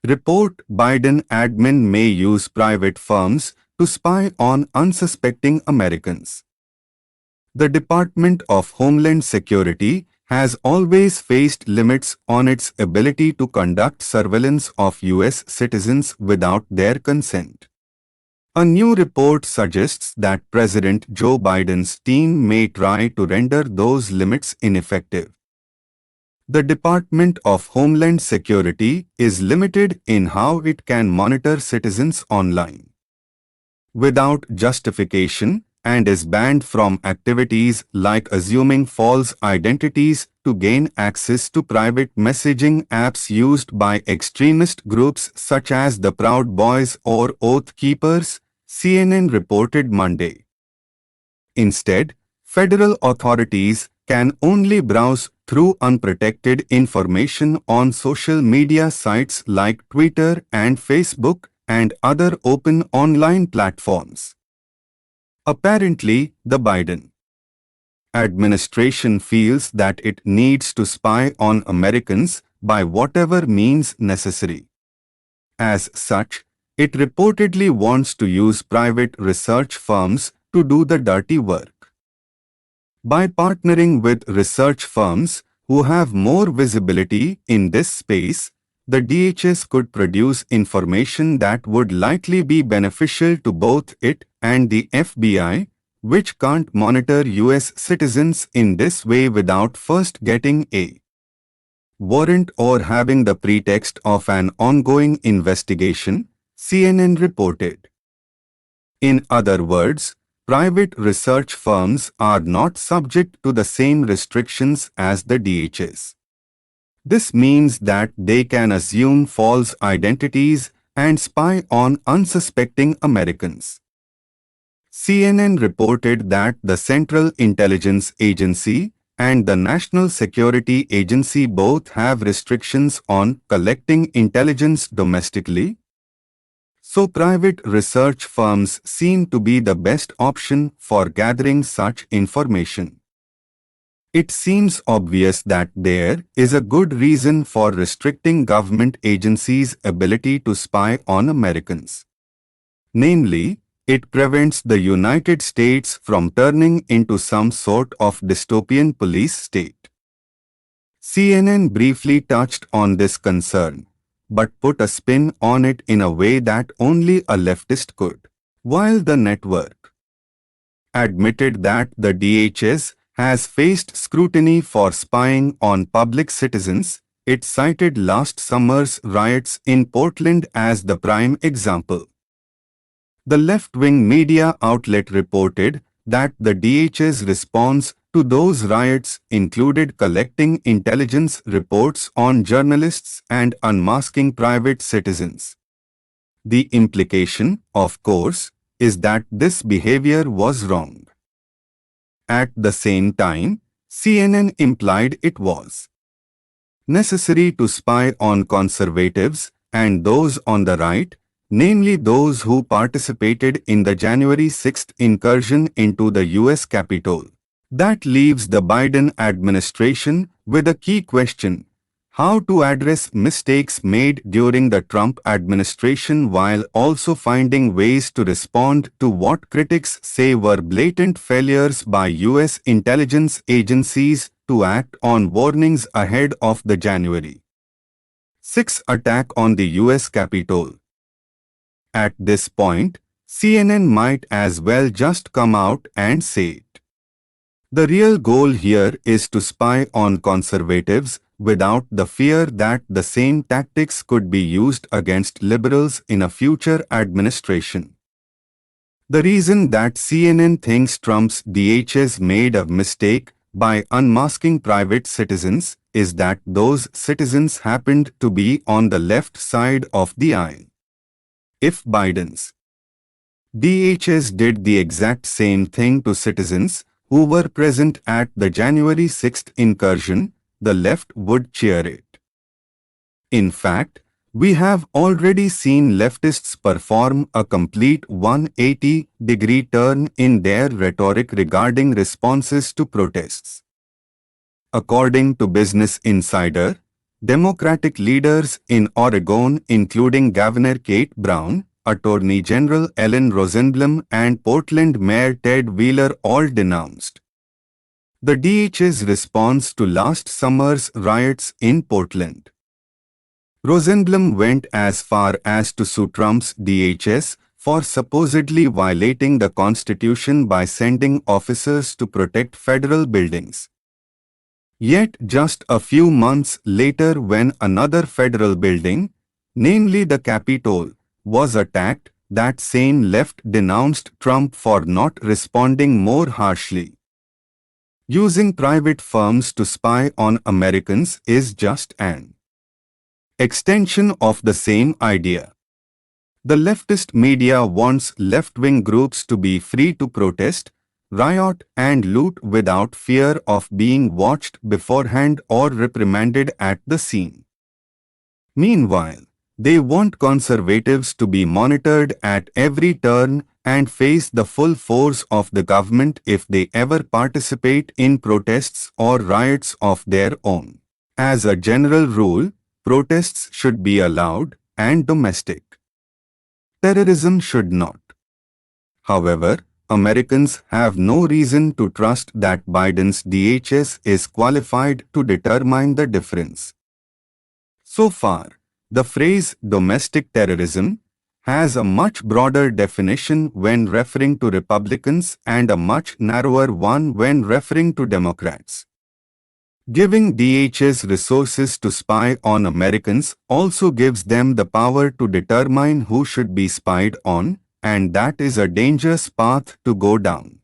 Report: Biden admin may use private firms to spy on unsuspecting Americans. The Department of Homeland Security has always faced limits on its ability to conduct surveillance of U.S. citizens without their consent. A new report suggests that President Joe Biden's team may try to render those limits ineffective. The Department of Homeland Security is limited in how it can monitor citizens online without justification and is banned from activities like assuming false identities to gain access to private messaging apps used by extremist groups such as the Proud Boys or Oath Keepers, CNN reported Monday. Instead, federal authorities can only browse through unprotected information on social media sites like Twitter and Facebook and other open online platforms. Apparently, the Biden administration feels that it needs to spy on Americans by whatever means necessary. As such, it reportedly wants to use private research firms to do the dirty work. By partnering with research firms who have more visibility in this space, the DHS could produce information that would likely be beneficial to both it and the FBI, which can't monitor U.S. citizens in this way without first getting a warrant or having the pretext of an ongoing investigation, CNN reported. In other words, private research firms are not subject to the same restrictions as the DHS. This means that they can assume false identities and spy on unsuspecting Americans. CNN reported that the Central Intelligence Agency and the National Security Agency both have restrictions on collecting intelligence domestically. So private research firms seem to be the best option for gathering such information. It seems obvious that there is a good reason for restricting government agencies' ability to spy on Americans. Namely, it prevents the United States from turning into some sort of dystopian police state. CNN briefly touched on this concern, but put a spin on it in a way that only a leftist could. While the network admitted that the DHS has faced scrutiny for spying on public citizens, it cited last summer's riots in Portland as the prime example. The left-wing media outlet reported that the DHS response to those riots included collecting intelligence reports on journalists and unmasking private citizens. The implication, of course, is that this behavior was wrong. At the same time, CNN implied it was necessary to spy on conservatives and those on the right, namely those who participated in the January 6 incursion into the U.S. Capitol. That leaves the Biden administration with a key question: how to address mistakes made during the Trump administration while also finding ways to respond to what critics say were blatant failures by U.S. intelligence agencies to act on warnings ahead of the January 6 attack on the U.S. Capitol. At this point, CNN might as well just come out and say it. The real goal here is to spy on conservatives without the fear that the same tactics could be used against liberals in a future administration. The reason that CNN thinks Trump's DHS made a mistake by unmasking private citizens is that those citizens happened to be on the left side of the aisle. If Biden's DHS did the exact same thing to citizens who were present at the January 6 incursion, the left would cheer it. In fact, we have already seen leftists perform a complete 180-degree turn in their rhetoric regarding responses to protests. According to Business Insider, Democratic leaders in Oregon, including Governor Kate Brown, Attorney General Ellen Rosenblum, and Portland Mayor Ted Wheeler, all denounced the DHS's response to last summer's riots in Portland. Rosenblum went as far as to sue Trump's DHS for supposedly violating the Constitution by sending officers to protect federal buildings. Yet just a few months later, when another federal building, namely the Capitol, was attacked, that same left denounced Trump for not responding more harshly. Using private firms to spy on Americans is just an extension of the same idea. The leftist media wants left-wing groups to be free to protest, riot, and loot without fear of being watched beforehand or reprimanded at the scene. Meanwhile, they want conservatives to be monitored at every turn and face the full force of the government if they ever participate in protests or riots of their own. As a general rule, protests should be allowed, and domestic terrorism should not. However, Americans have no reason to trust that Biden's DHS is qualified to determine the difference. So far, the phrase domestic terrorism has a much broader definition when referring to Republicans and a much narrower one when referring to Democrats. Giving DHS resources to spy on Americans also gives them the power to determine who should be spied on, and that is a dangerous path to go down.